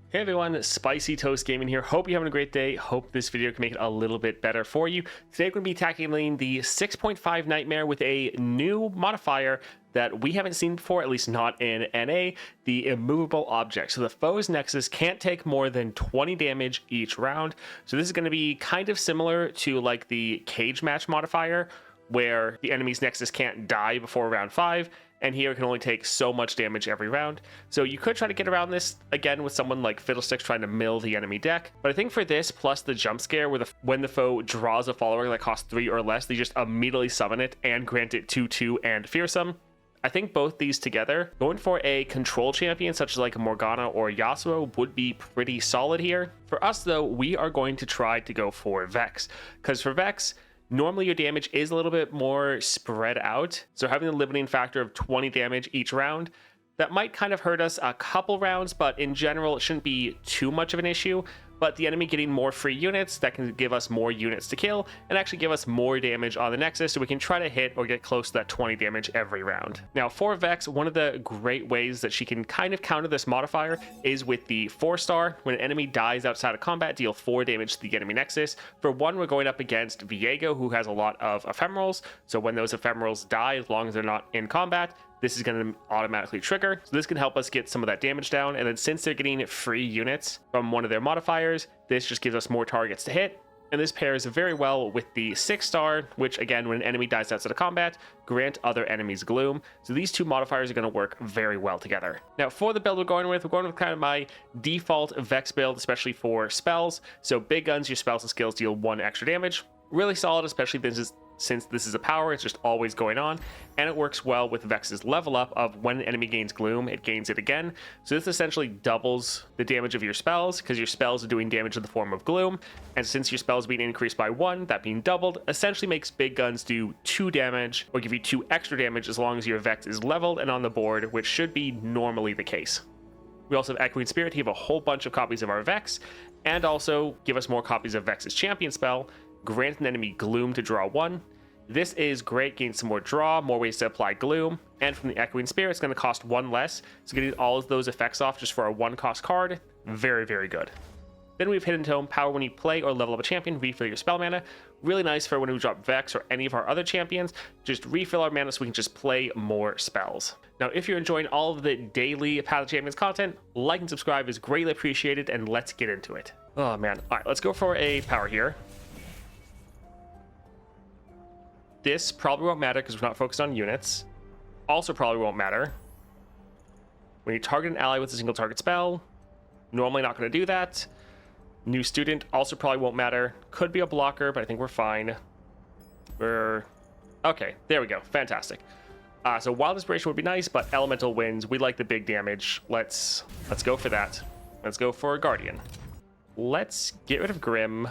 Hey everyone, Spicy Toast Gaming here. Hope you're having a great day. Hope this video can make it a little bit better for you. Today we're going to be tackling the 6.5 Nightmare with a new modifier that we haven't seen before, at least not in NA, the Immovable object. So the foe's Nexus can't take more than 20 damage each round. So this is going to be kind of similar to like the Cage Match modifier, where the enemy's Nexus can't die before round 5, and here it can only take so much damage every round. So you could try to get around this again with someone like Fiddlesticks trying to mill the enemy deck, but I think for this, plus the jump scare where when the foe draws a follower that costs 3 or less, they just immediately summon it and grant it 2/2 and fearsome. I think both these together, going for a control champion such as like a Morgana or Yasuo would be pretty solid here. For us though, we are going to try to go for Vex, because for Vex, normally your damage is a little bit more spread out, so having the limiting factor of 20 damage each round, that might kind of hurt us a couple rounds, but in general it shouldn't be too much of an issue. But the enemy getting more free units, that can give us more units to kill and actually give us more damage on the Nexus, so we can try to hit or get close to that 20 damage every round. Now for Vex, one of the great ways that she can kind of counter this modifier is with the 4-star. When an enemy dies outside of combat, deal 4 damage to the enemy Nexus. For one, we're going up against Viego, who has a lot of ephemerals, so when those ephemerals die, as long as they're not in combat, this is going to automatically trigger. So this can help us get some of that damage down. And then since they're getting free units from one of their modifiers, this just gives us more targets to hit. And this pairs very well with the 6-star, which again, when an enemy dies outside of combat, grant other enemies gloom. So these two modifiers are going to work very well together. Now for the build we're going with kind of my default Vex build, especially for spells. So big guns, your spells and skills deal 1 extra damage. Really solid, especially since this is a power, it's just always going on, and it works well with Vex's level up of when an enemy gains gloom, it gains it again. So this essentially doubles the damage of your spells, because your spells are doing damage in the form of gloom, and since your spells being increased by 1, that being doubled, essentially makes big guns do 2 damage, or give you 2 extra damage as long as your Vex is leveled and on the board, which should be normally the case. We also have Echoing Spirit to give a whole bunch of copies of our Vex, and also give us more copies of Vex's champion spell, grant an enemy gloom to draw 1. This is great, gain some more draw, more ways to apply gloom, and from the Echoing Spirit, it's going to cost 1 less, so getting all of those effects off just for a 1-cost card, very, very good. Then we have Hidden Tome, power when you play or level up a champion, refill your spell mana. Really nice for when we drop Vex or any of our other champions, just refill our mana so we can just play more spells. Now, if you're enjoying all of the daily Path of Champions content, like and subscribe is greatly appreciated, and let's get into it. Oh man, all right, let's go for a power here. This probably won't matter because we're not focused on units. Also probably won't matter when you target an ally with a single target spell. Normally not going to do that. New student also probably won't matter. Could be a blocker, but I think we're fine. Okay, there we go. Fantastic. So Wild Inspiration would be nice, but Elemental wins. We like the big damage. Let's go for that. Let's go for a Guardian. Let's get rid of Grim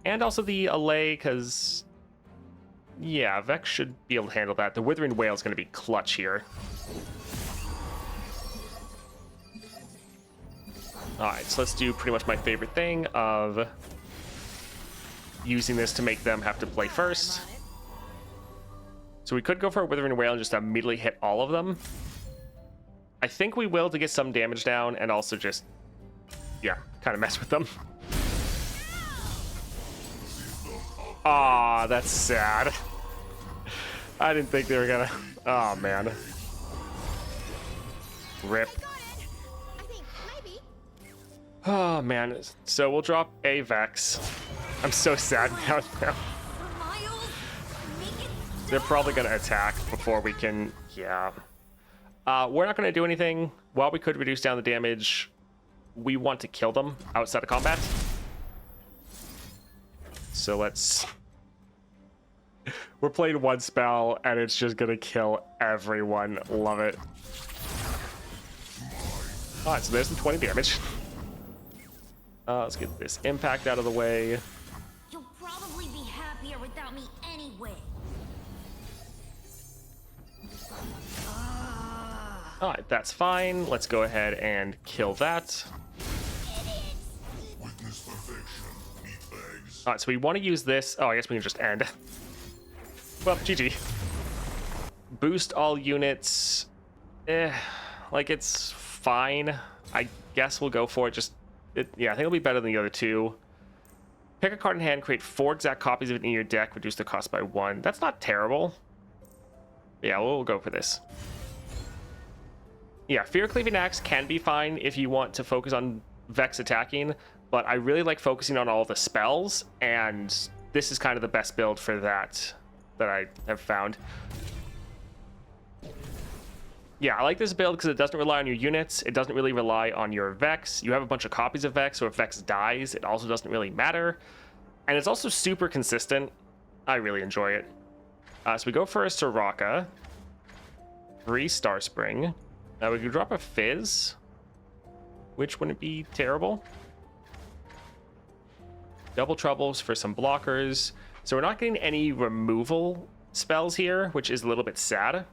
and also the Allay, because yeah, Vex should be able to handle that. The Withering Wail is going to be clutch here. Alright, so let's do pretty much my favorite thing of using this to make them have to play first. So we could go for a Withering Wail and just immediately hit all of them. I think we will to get some damage down and also just, yeah, kind of mess with them. Aw, that's sad. I didn't think they were gonna. Oh man. Rip. Oh man. So we'll drop a Vex. I'm so sad now. They're probably gonna attack before we can. Yeah. We're not gonna do anything. While we could reduce down the damage, we want to kill them outside of combat. So let's. We're playing 1 spell and it's just gonna kill everyone. Love it. Alright, so there's the 20 damage. Let's get this impact out of the way. You'll probably be happier without me anyway. Alright, that's fine. Let's go ahead and kill that. Alright, so we want to use this. Oh, I guess we can just end. Well, GG. Boost all units. Like, it's fine. I guess we'll go for it. Just Yeah, I think it'll be better than the other two. Pick a card in hand, create 4 exact copies of it in your deck, reduce the cost by 1. That's not terrible. Yeah, we'll go for this. Yeah, Fear Cleaving Axe can be fine if you want to focus on Vex attacking, but I really like focusing on all the spells, and this is kind of the best build for that I have found. Yeah, I like this build because it doesn't rely on your units. It doesn't really rely on your Vex. You have a bunch of copies of Vex, so if Vex dies, it also doesn't really matter. And it's also super consistent. I really enjoy it. So we go for a Soraka. 3 Star Spring. We could drop a Fizz, which wouldn't be terrible. Double Troubles for some blockers. So we're not getting any removal spells here, which is a little bit sad.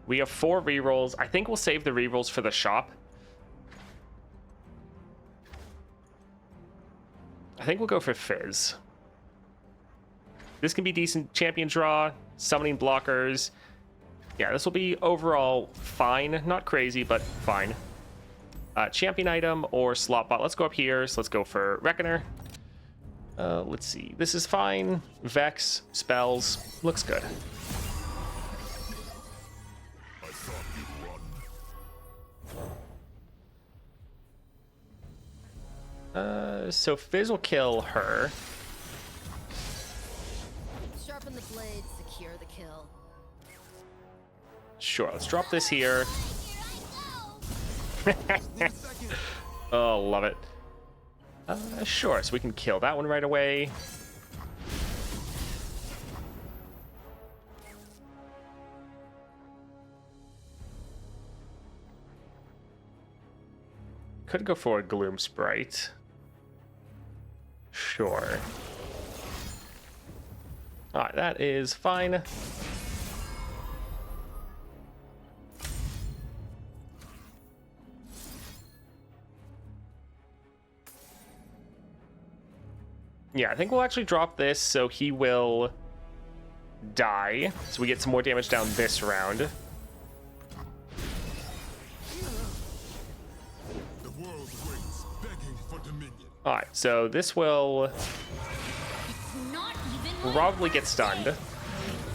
We have 4 rerolls. I think we'll save the rerolls for the shop. I think we'll go for Fizz. This can be decent champion draw, summoning blockers. Yeah, this will be overall fine. Not crazy, but fine. Champion item or slot bot. Let's go up here. So let's go for Reckoner. Let's see. This is fine. Vex, spells. Looks good. So Fizz will kill her. Sharpen the blade, secure the kill. Sure, let's drop this here. Oh, love it. Sure, so we can kill that one right away. Could go for a Gloom Sprite. Sure. Alright, that is fine. Yeah, I think we'll actually drop this so he will die. So we get some more damage down this round. The world waits, begging for dominion. Alright, so this will It's not even probably get stunned. I'd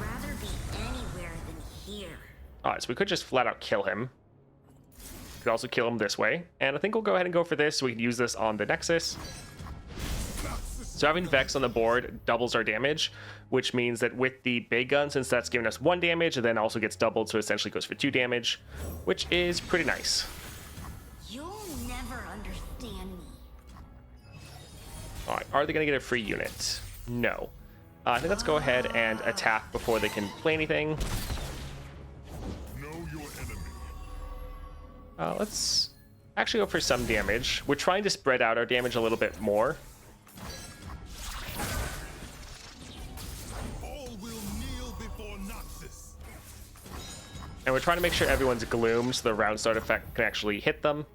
rather be anywhere than here. Alright, so we could just flat out kill him. Could also kill him this way. And I think we'll go ahead and go for this so we can use this on the Nexus. So having Vex on the board doubles our damage, which means that with the big gun, since that's giving us 1 damage, and then also gets doubled, so it essentially goes for 2 damage, which is pretty nice. You'll never understand me. Alright, are they going to get a free unit? No. I think let's go ahead and attack before they can play anything. Know your enemy. Let's actually go for some damage. We're trying to spread out our damage a little bit more. All will kneel before Noxus. And we're trying to make sure everyone's gloomed so the round start effect can actually hit them.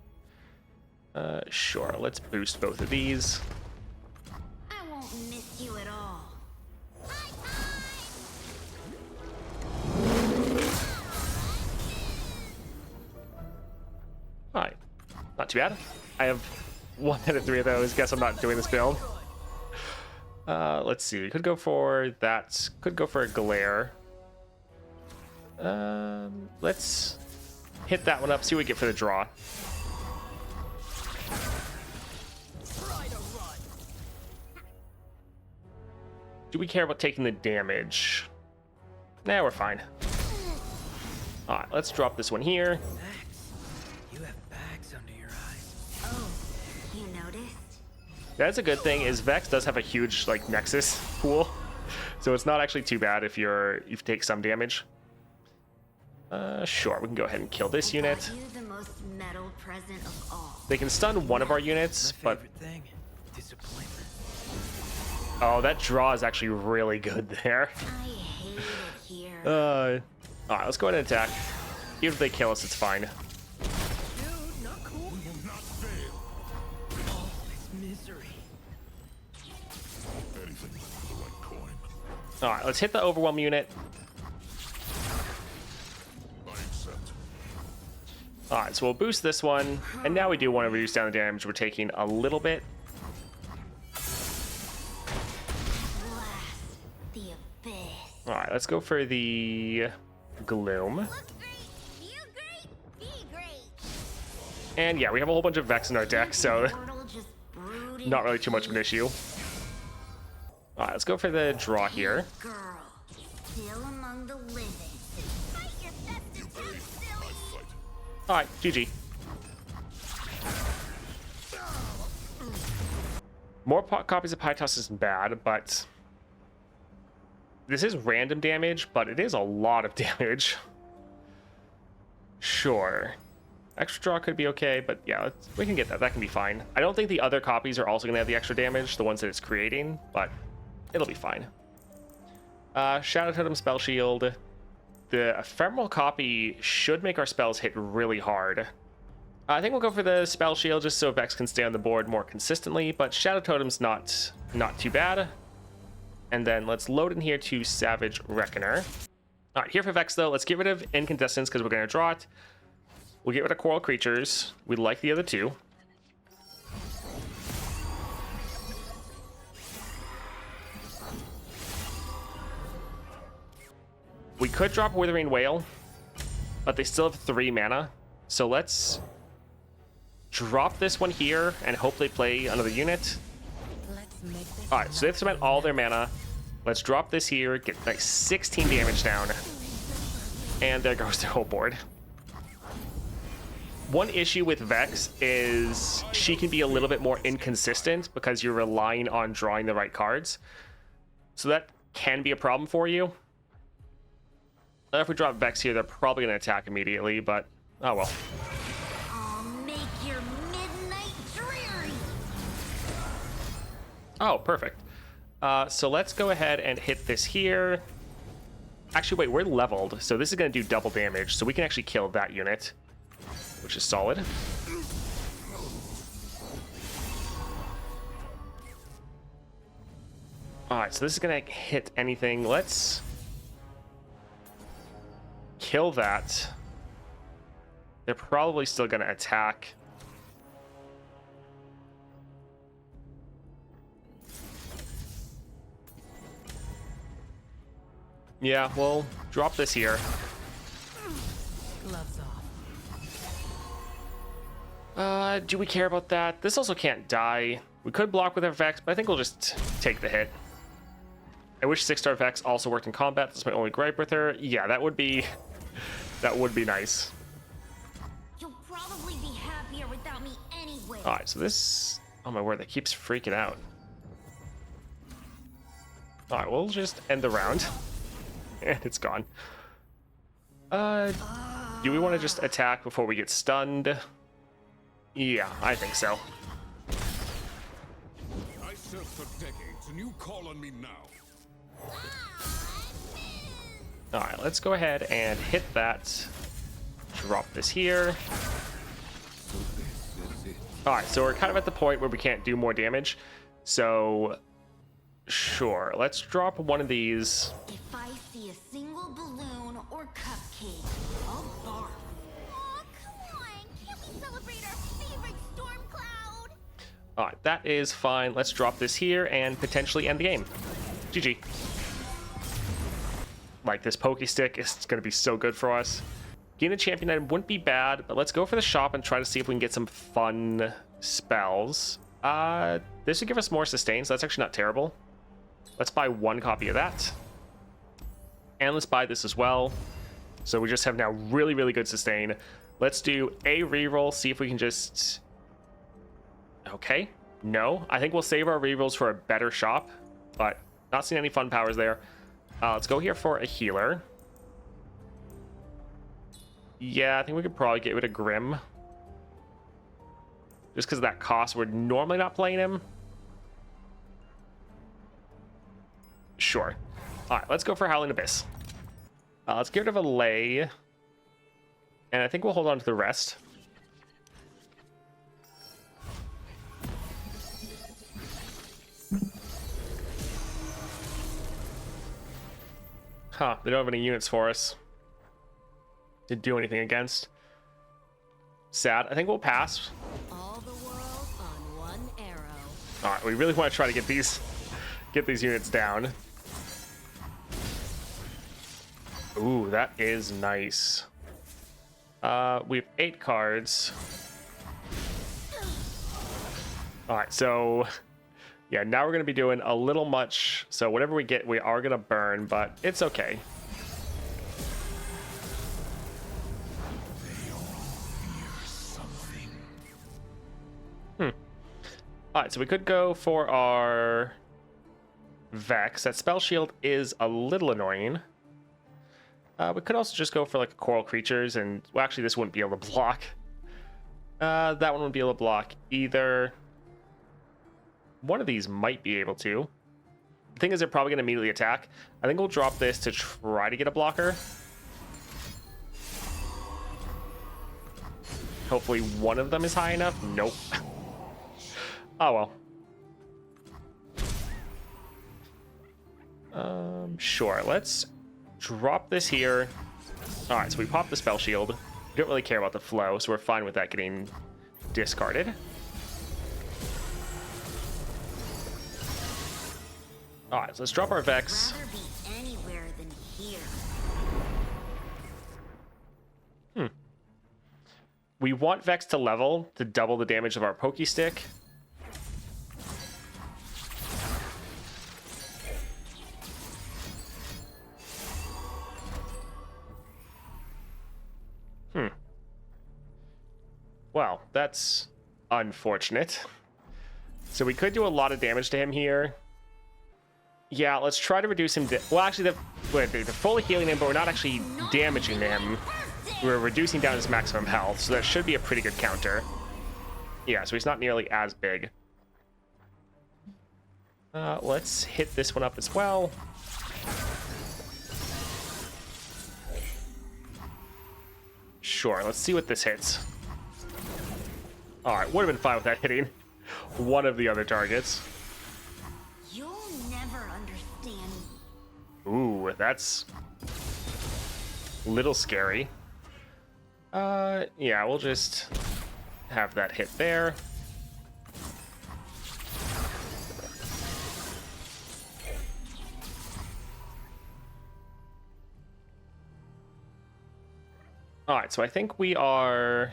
Sure, let's boost both of these. I won't miss you at all. Alright, not too bad. I have 1 out of 3 of those. Guess I'm not doing this build. Let's see. We could go for that. Could go for a glare. Let's hit that one up. See what we get for the draw. Do we care about taking the damage? Nah, we're fine. Alright, let's drop this one here. You have bags under your eyes. Oh, you noticed? That's a good thing, is Vex does have a huge like Nexus pool. So it's not actually too bad if you take some damage. Sure, we can go ahead and kill this unit. Got you the most metal present of all. They can stun one of our units, My but favorite thing, disappointment. oh, that draw is actually really good there. I hate it here. Alright, let's go ahead and attack. Even if they kill us, it's fine. Dude, not cool. We will not fail. Oh, it's misery. Anything for the right coin. Alright, let's hit the overwhelm unit. I accept. Alright, so we'll boost this one, and now we do want to reduce down the damage we're taking a little bit. Blast the abyss. Alright, let's go for the Gloom. Look great, feel great, be great. And yeah, we have a whole bunch of Vex in our deck, so Portal just brooding not really too much of an issue. Alright, let's go for the draw here. girl, still among the living. Fight your best attack, silly. Alright, GG. More copies of Pytos isn't bad, but this is random damage, but it is a lot of damage. Sure. Extra draw could be okay, but yeah, we can get that. That can be fine. I don't think the other copies are also going to have the extra damage, the ones that it's creating, but it'll be fine. Shadow Totem, Spell Shield. The ephemeral copy should make our spells hit really hard. I think we'll go for the Spell Shield just so Vex can stay on the board more consistently, but Shadow Totem's not too bad. And then let's load in here to Savage Reckoner. All right, here for Vex though, let's get rid of Incandescence because we're going to draw it. We'll get rid of Coral Creatures. We like the other two. We could drop Withering Whale, but they still have 3 mana. So let's drop this one here and hope they play another unit. Let's make this. All right, so they've spent all their mana. Let's drop this here, get like 16 damage down. And there goes their whole board. One issue with Vex is she can be a little bit more inconsistent because you're relying on drawing the right cards. So that can be a problem for you. If we drop Vex here, they're probably going to attack immediately, but oh well. I'll make your midnight dreary. Oh, perfect. So let's go ahead and hit this here. Actually, wait, we're leveled, so this is going to do double damage, so we can actually kill that unit, which is solid. Alright, so this is going to hit anything. Let's kill that. They're probably still going to attack. Yeah, we'll drop this here. Gloves off. Do we care about that? This also can't die. We could block with our Vex, but I think we'll just take the hit. I wish 6-star Vex also worked in combat. That's my only gripe with her. Yeah, that would be nice. You'll probably be happier without me anyway. All right, so this, oh my word, that keeps freaking out. All right, we'll just end the round. And it's gone. Do we want to just attack before we get stunned? Yeah, I think so. I served for decades, and you call on me now. All right, let's go ahead and hit that. Drop this here. All right, so we're kind of at the point where we can't do more damage. So, sure, let's drop one of these. If I see a single balloon or cupcake, I'll barf. Aw, come on. Can't we celebrate our favorite storm cloud? All right, that is fine. Let's drop this here and potentially end the game. GG. Like, this Poke Stick is going to be so good for us. Getting a champion item wouldn't be bad, but let's go for the shop and try to see if we can get some fun spells. This would give us more sustain, so that's actually not terrible. Let's buy 1 copy of that. And let's buy this as well. So we just have now really, really good sustain. Let's do a reroll, see if we can just... Okay. No. I think we'll save our rerolls for a better shop, but not seeing any fun powers there. Let's go here for a healer. Yeah, I think we could probably get rid of Grim. Just because of that cost. We're normally not playing him. Sure. All right, let's go for Howling Abyss. Let's get rid of a Lay. And I think we'll hold on to the rest. Huh, they don't have any units for us to do anything against. sad. I think we'll pass. All the world on one arrow. All right, we really want to try to get these units down. Ooh, that is nice. We have 8 cards. All right, so yeah, now we're gonna be doing a little much. So whatever we get, we are gonna burn, but it's okay. All right, so we could go for our Vex. That spell shield is a little annoying. We could also just go for like coral creatures, and well, actually, this wouldn't be able to block. That one wouldn't be able to block either. One of these might be able to. The thing is, they're probably going to immediately attack. I think we'll drop this to try to get a blocker. Hopefully, one of them is high enough. Nope. Oh well. Sure. Let's drop this here. All right, so we pop the spell shield. We don't really care about the flow, so we're fine with that getting discarded. All right, so let's drop our Vex. Rather be anywhere than here. We want Vex to level to double the damage of our Pokey Stick. Well, that's unfortunate. So we could do a lot of damage to him here. Yeah, let's try to reduce him. Well, actually, they're fully healing him, but we're not actually damaging him. We're reducing down his maximum health, so that should be a pretty good counter. Yeah, so he's not nearly as big. Let's hit this one up as well. Sure, let's see what this hits. All right, would have been fine with that hitting one of the other targets. You'll never understand. Ooh, that's a little scary. Yeah, we'll just have that hit there. All right, so I think we are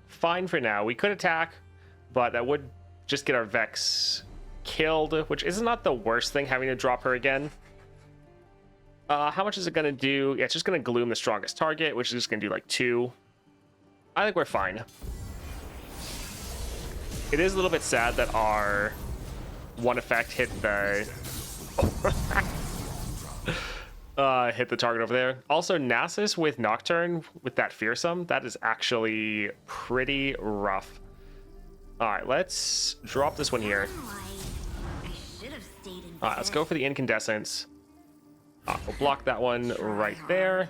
fine for now. We could attack, but that would just get our Vex killed, which is not the worst thing, having to drop her again. How much is it going to do? Yeah, it's just going to gloom the strongest target, which is just going to do like 2. I think we're fine. It is a little bit sad that our one effect hit the hit the target over there. Also, Nasus with Nocturne with that Fearsome, that is actually pretty rough. All right, let's drop this one here. I should have stayed in All right, let's go for the Incandescence. We'll block that one right there.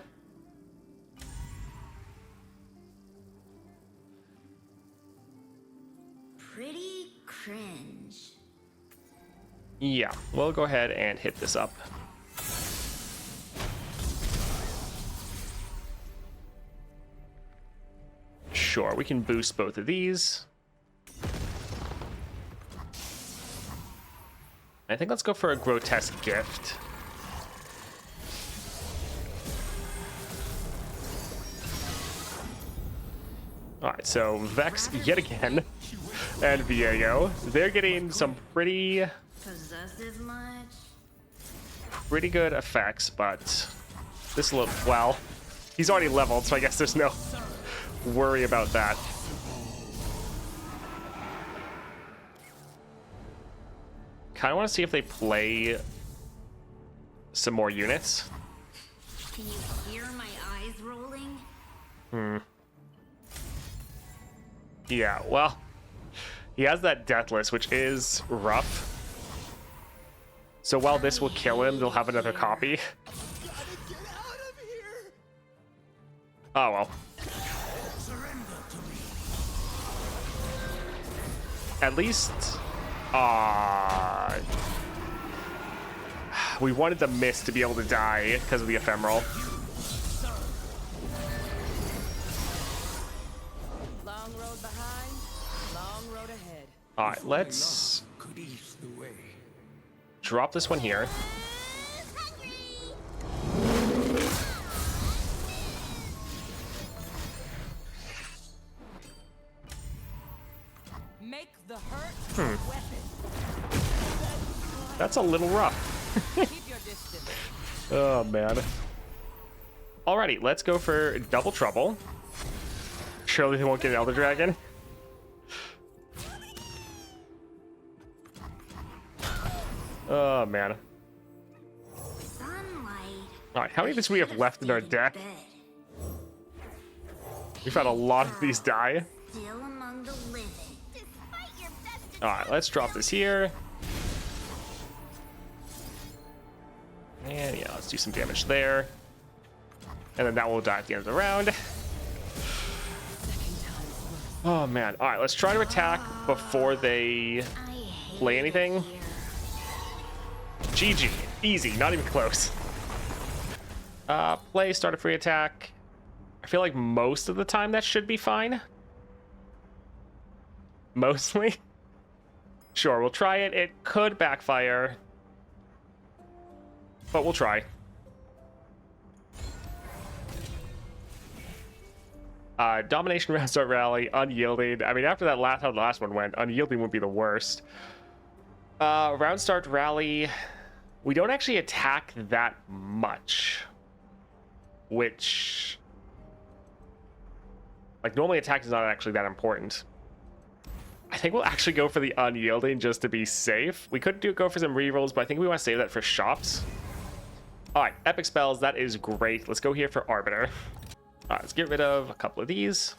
Pretty cringe. Yeah, we'll go ahead and hit this up. Sure, we can boost both of these. I think let's go for a Grotesque Gift. Alright, so Vex yet again, and Viego. They're getting some pretty Possessive much? pretty good effects, but this little, well, he's already leveled, so I guess there's no worry about that. Kind of want to see if they play some more units. Can you hear my eyes rolling? Yeah, well, he has that Deathless, which is rough. So while this will kill him, they'll have another copy. Oh well. At least, we wanted the Mist to be able to die because of the Ephemeral. ahead. All right, let's Could ease the way. drop this one here. Make the hurt a weapon. That's a little rough. Keep your distance. Oh, man. Alrighty, let's go for double trouble. Surely they won't get an Elder Dragon. Oh, man. Sunlight. Alright, how many of these we have left in our deck? Bed. We've had a lot of these die. Still among the living. Despite your best Alright, let's drop this here. And yeah, let's do some damage there. And then that will die at the end of the round. Oh man. Alright, let's try to attack before they I hate play anything. it here. GG. Easy, not even close. Play, start a free attack. I feel like most of the time that should be fine. Mostly. Sure, we'll try it. It could backfire. But we'll try. Domination, round start rally, unyielding. I mean, after that how the last one went, unyielding would be the worst. Round start rally. We don't actually attack that much. Which... like, normally attack is not actually that important. I think we'll actually go for the unyielding just to be safe. We could go for some rerolls, but I think we want to save that for shops. Alright, epic spells, that is great. Let's go here for Arbiter. Alright, let's get rid of a couple of these.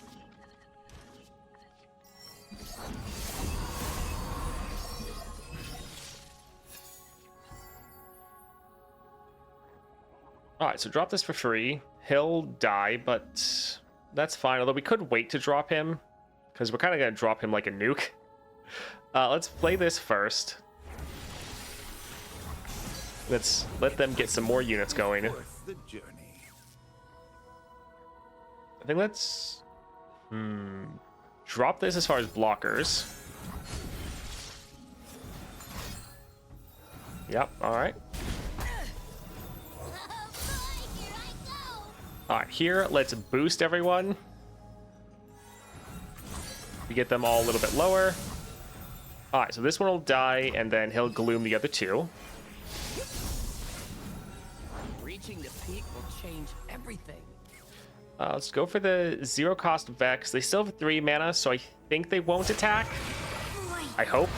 Alright, so drop this for free. He'll die, but that's fine. Although we could wait to drop him, because we're kind of going to drop him like a nuke. Let's play this first. Let's let them get some more units going. Worth the journey. I think let's drop this as far as blockers. Yep, alright. Alright, here, let's boost everyone. We get them all a little bit lower. Alright, so this one will die, and then he'll gloom the other two. Reaching the peak will change everything. Let's go for the zero cost Vex. They still have 3 mana, so I think they won't attack. I hope.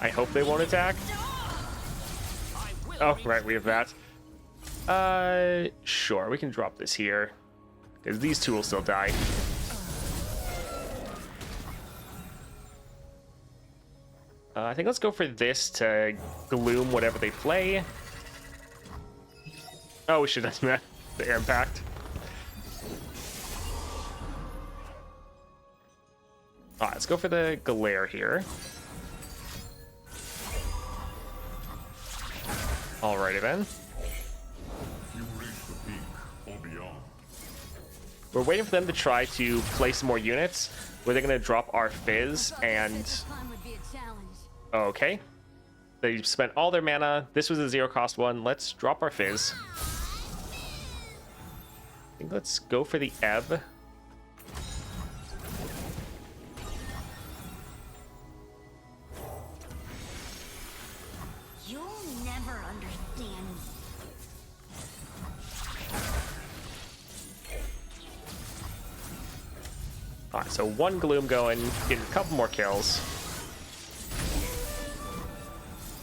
I hope they won't attack. Oh, right, we have that. Sure, we can drop this here. Because these two will still die. I think let's go for this to gloom whatever they play. Oh, we should have done that. The air impact. Alright, let's go for the Glare here. Alrighty then. You reach the peak or beyond. We're waiting for them to try to play some more units. Where they're going to drop our Fizz and... Time would be a challenge. Okay. They spent all their mana. This was a zero cost one. Let's drop our Fizz. I think let's go for the Ebb. You'll never understand. Alright, so one Gloom going, get a couple more kills.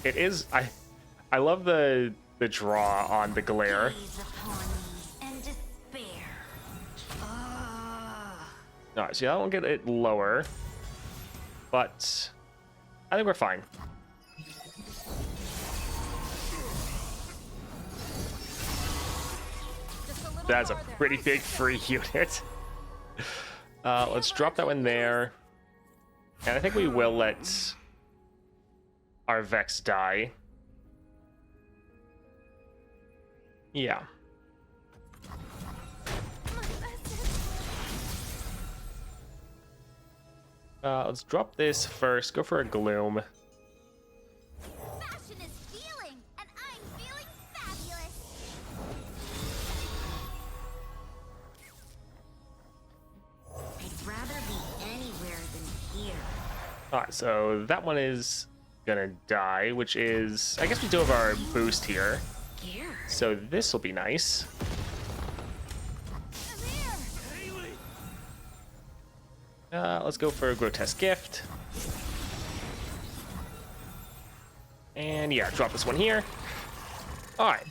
It is... I love the draw on the Glare. Gaze upon me and despair. Alright, so I won't get it lower. But I think we're fine. That's a pretty big free unit. Let's drop that one there. And I think we will let our Vex die. Yeah. Let's drop this first. Go for a Gloom. Fashion is feeling, and I'm feeling fabulous. I'd rather be anywhere than here. Alright, so that one is gonna die, which is... I guess we do have our boost here. Here. So this will be nice. Come here. Let's go for a Grotesque Gift. And yeah, drop this one here. Alright.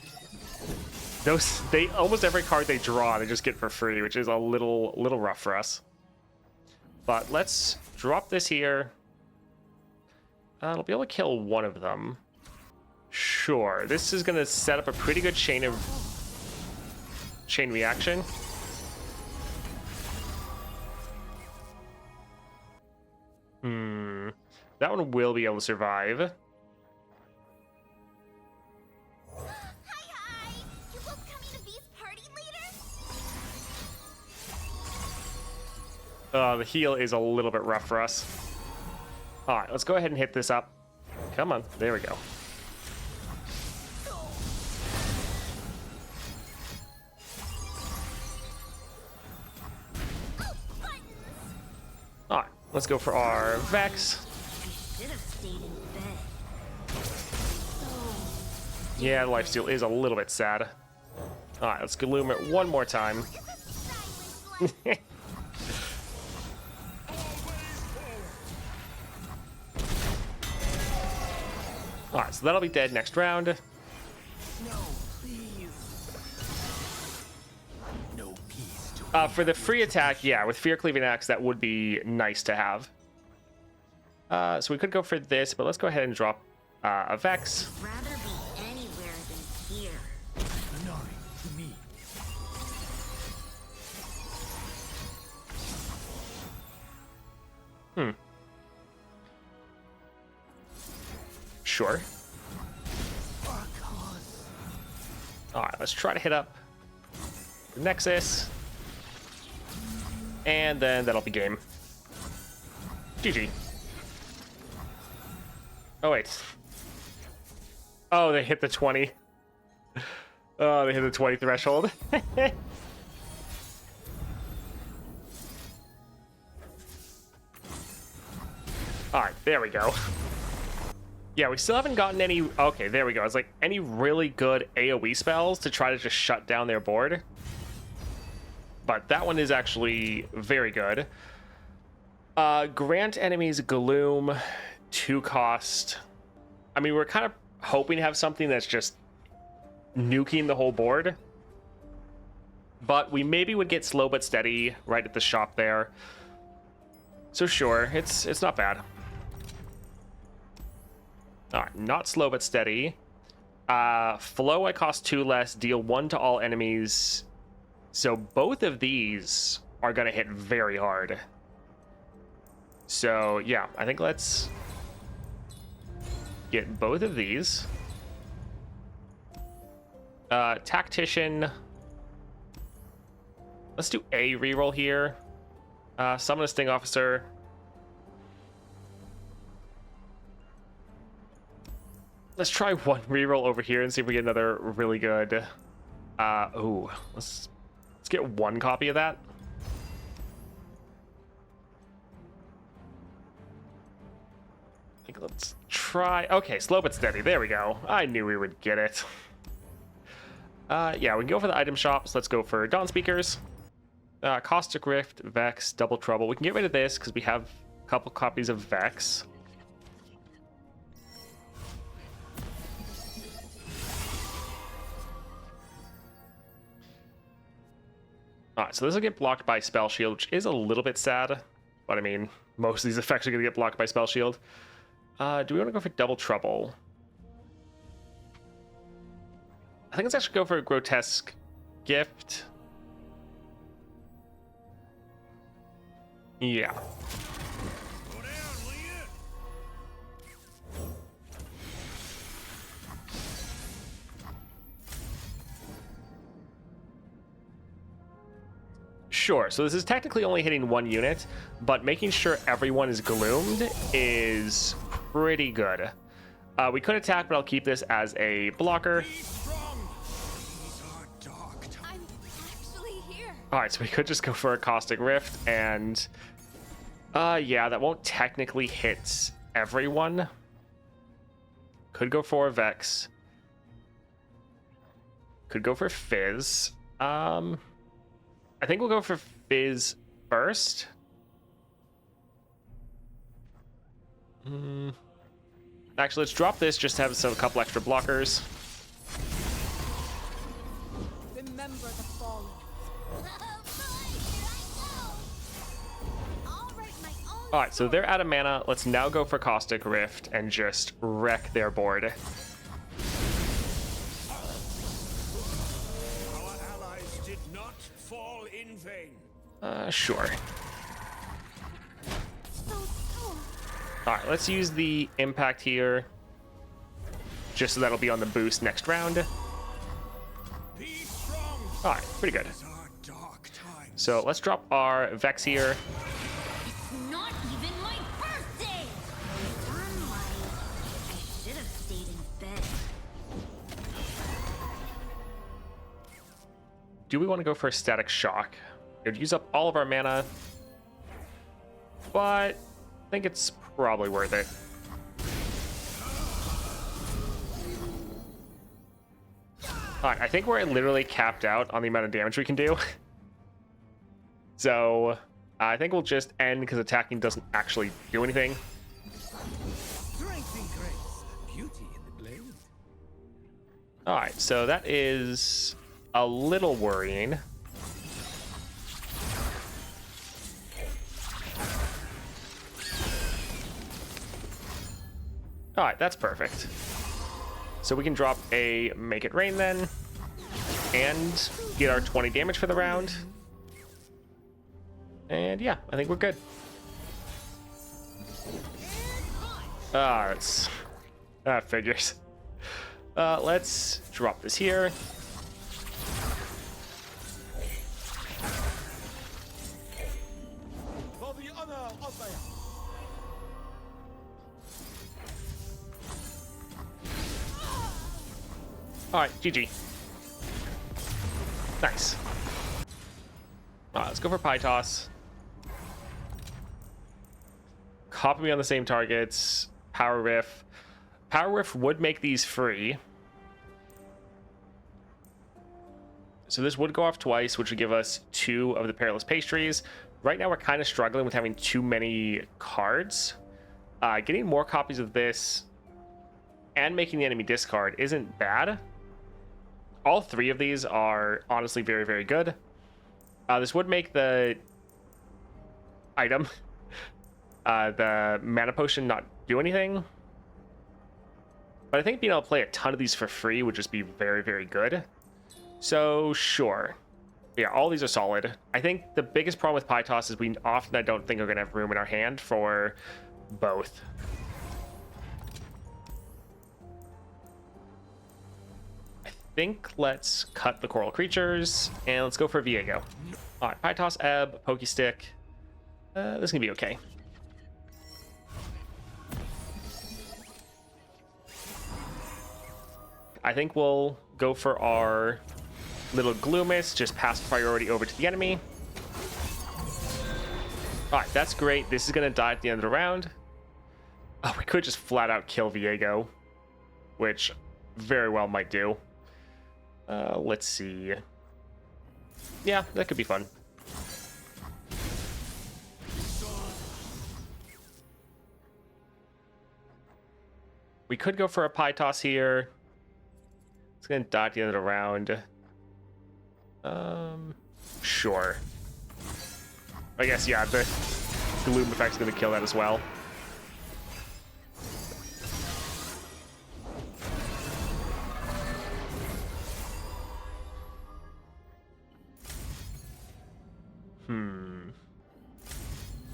Almost every card they draw, they just get for free, which is a little rough for us. But let's drop this here. It'll be able to kill one of them. Sure, this is gonna set up a pretty good chain reaction. That one will be able to survive. Hi. You both coming to V's party later? The heal is a little bit rough for us. Alright, let's go ahead and hit this up. Come on, there we go. Oh, buttons! Alright, let's go for our Vex. I should have stayed in bed. Yeah, lifesteal is a little bit sad. Alright, let's Gloom it one more time. Alright, so that'll be dead next round. No, please. No peace to For the free attack, yeah, with Fear Cleaving Axe, that would be nice to have. So we could go for this, but let's go ahead and drop a Vex. I'd rather be anywhere than here. Minari, to me. Sure. Alright, let's try to hit up Nexus. And then that'll be game. GG. Oh, wait. Oh, they hit the 20. Oh, they hit the 20 threshold. Alright, there we go. Yeah, we still haven't gotten any... Okay, there we go. It's like any really good AoE spells to try to just shut down their board. But that one is actually very good. Grant enemies Gloom, 2 cost. I mean, we're kind of hoping to have something that's just nuking the whole board. But we maybe would get Slow But Steady right at the shop there. So sure, it's not bad. Alright, not Slow But Steady. Flow, I cost 2 less, deal 1 to all enemies. So both of these are going to hit very hard. So yeah, I think let's get both of these. Tactician. Let's do a reroll here. Summon a Sting Officer. Let's try one reroll over here and see if we get another really good. Ooh, let's get 1 copy of that. I think let's try. Okay, Slow But Steady. There we go. I knew we would get it. Yeah, we can go for the item shops. Let's go for Dawn Speakers. Caustic Rift, Vex, Double Trouble. We can get rid of this because we have a couple copies of Vex. Alright, so this will get blocked by Spell Shield, which is a little bit sad. But I mean, most of these effects are going to get blocked by Spell Shield. Do we want to go for Double Trouble? I think let's actually go for a Grotesque Gift. Yeah. Go down, Leah. Sure. So this is technically only hitting one unit, but making sure everyone is gloomed is pretty good. We could attack, but I'll keep this as a blocker. I'm actually here. All right, so we could just go for a Caustic Rift, and yeah, that won't technically hit everyone. Could go for a Vex. Could go for Fizz. I think we'll go for Fizz first. Actually, let's drop this just to have a couple extra blockers. Remember the fallen. Oh boy, here I go. I'll write my own. All right, so they're out of mana. Let's now go for Caustic Rift and just wreck their board. Our allies did not fall in vain. Sure. So cool. All right, let's use the impact here, just so that'll be on the boost next round. Be strong. All right, pretty good. These are dark times. So let's drop our Vex here. It's not even my birthday. I should have stayed in bed. Do we want to go for a Static Shock? It would use up all of our mana, but I think it's probably worth it. All right, I think we're literally capped out on the amount of damage we can do. So I think we'll just end because attacking doesn't actually do anything. Strength and grace, beauty in the blade. All right, so that is a little worrying. All right, that's perfect. So we can drop a Make It Rain then, and get our 20 damage for the round. And yeah, I think we're good. That figures. Let's drop this here. For the honor of my All right, GG. Nice. All right, let's go for Pie Toss. Copy me on the same targets. Power Riff. Power Riff would make these free. So this would go off twice, which would give us 2 of the Perilous Pastries. Right now, we're kind of struggling with having too many cards. Getting more copies of this and making the enemy discard isn't bad. All 3 of these are honestly very, very good. This would make the item, the mana potion, not do anything. But I think being able to play a ton of these for free would just be very, very good. So, sure. Yeah, all these are solid. I think the biggest problem with Pie Toss is I don't think we're going to have room in our hand for both. I think let's cut the Coral Creatures, and let's go for Viego. All right, Pie Toss, Ebb, Pokestick. This is going to be okay. I think we'll go for our little Gloomis, just pass priority over to the enemy. All right, that's great. This is going to die at the end of the round. Oh, we could just flat out kill Viego, which very well might do. Let's see. Yeah, that could be fun. We could go for a Pie Toss here. It's going to die at the end of the round. Sure. I guess, yeah, the Gloom effect's going to kill that as well.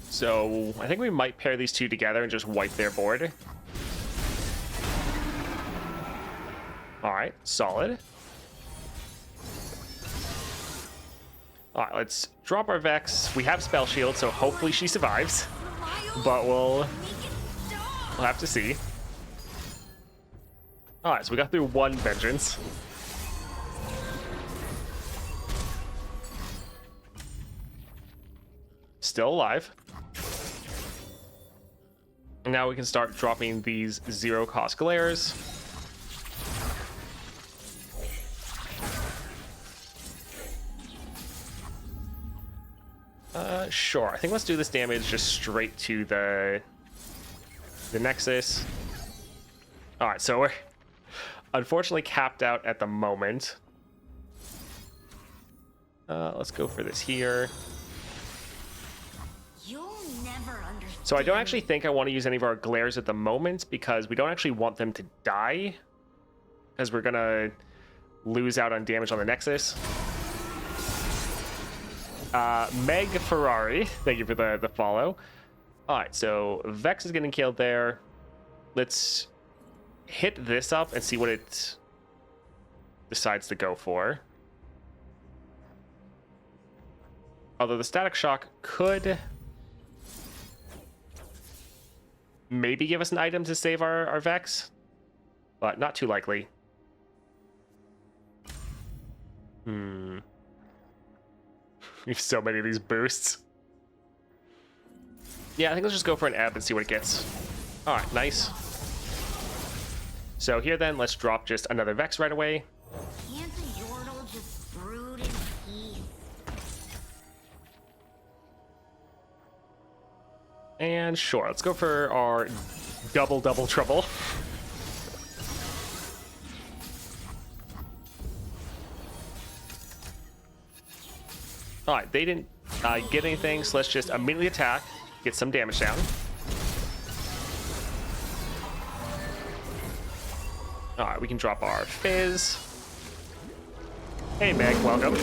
So, I think we might pair these two together and just wipe their board. Alright, solid. All right, let's drop our Vex. We have Spell Shield, so hopefully she survives. But we'll have to see. All right, so we got through one Vengeance. Still alive. And now we can start dropping these zero-cost glares. Sure. I think let's do this damage just straight to the Nexus. All right, so we're unfortunately capped out at the moment. Let's go for this here. You'll never understand. So I don't actually think I want to use any of our glares at the moment because we don't actually want them to die, because we're gonna lose out on damage on the Nexus. Meg Ferrari, thank you for the follow. All right, so Vex is getting killed there. Let's hit this up and see what it decides to go for. Although the Static Shock could maybe give us an item to save our Vex, but not too likely. We have so many of these boosts. Yeah, I think let's just go for an ebb and see what it gets. All right, nice. So here then, let's drop just another Vex right away. Can't the Yordle just brood in peace? And sure, let's go for our double trouble. All right, they didn't get anything, so let's just immediately attack, get some damage down. All right, we can drop our Fizz. Hey, Meg, welcome.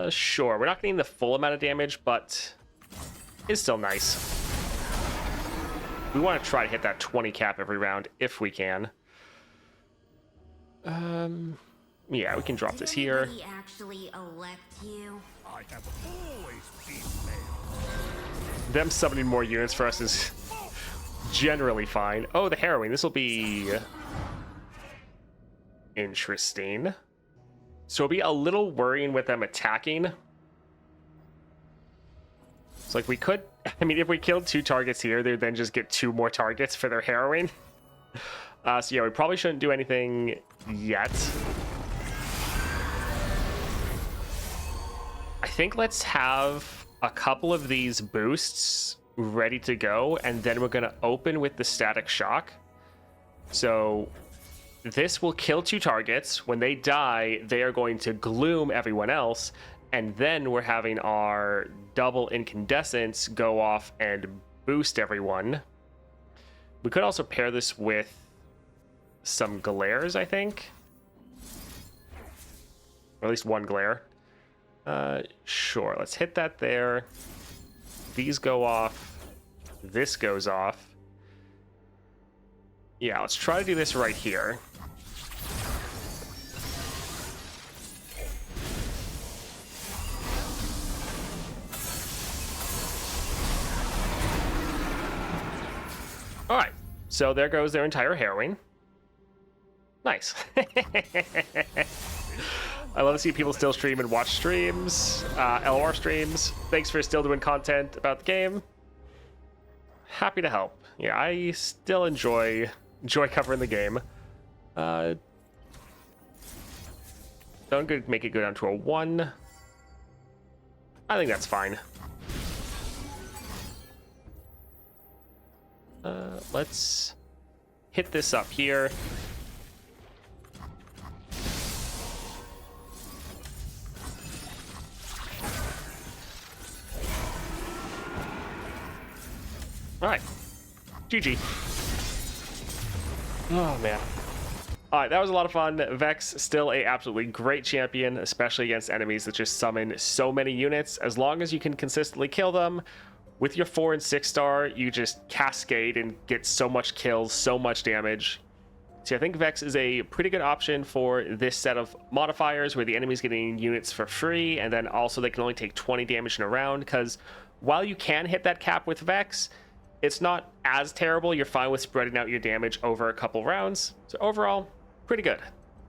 Sure, we're not getting the full amount of damage, but it's still nice. We want to try to hit that 20 cap every round if we can. Yeah, we can drop this here. Did anybody actually elect you? I have always been male. Them summoning more units for us is generally fine. Oh, the harrowing. This will be interesting. So it'll be a little worrying with them attacking. It's like we could, I mean, if we killed 2 targets here, they'd then just get 2 more targets for their harrowing. So yeah, we probably shouldn't do anything yet. I think let's have a couple of these boosts ready to go, and then we're going to open with the Static Shock. So this will kill 2 targets. When they die, they are going to gloom everyone else, and then we're having our double incandescence go off and boost everyone. We could also pair this with some glares, I think. Or at least one glare. Sure, let's hit that there. These go off. This goes off. Yeah, let's try to do this right here. All right, so there goes their entire harrowing. Nice. I love to see people still stream and watch streams, LR streams. Thanks for still doing content about the game. Happy to help. Yeah, I still enjoy covering the game. Don't make it go down to a 1. I think that's fine. Let's hit this up here. All right, GG. Oh man. All right, that was a lot of fun. Vex still a absolutely great champion, especially against enemies that just summon so many units. As long as you can consistently kill them with your 4 and 6 star, you just cascade and get so much kills, so much damage. So I think Vex is a pretty good option for this set of modifiers where the enemy's getting units for free, and then also they can only take 20 damage in a round, because while you can hit that cap with Vex, it's not as terrible. You're fine with spreading out your damage over a couple rounds. So overall, pretty good.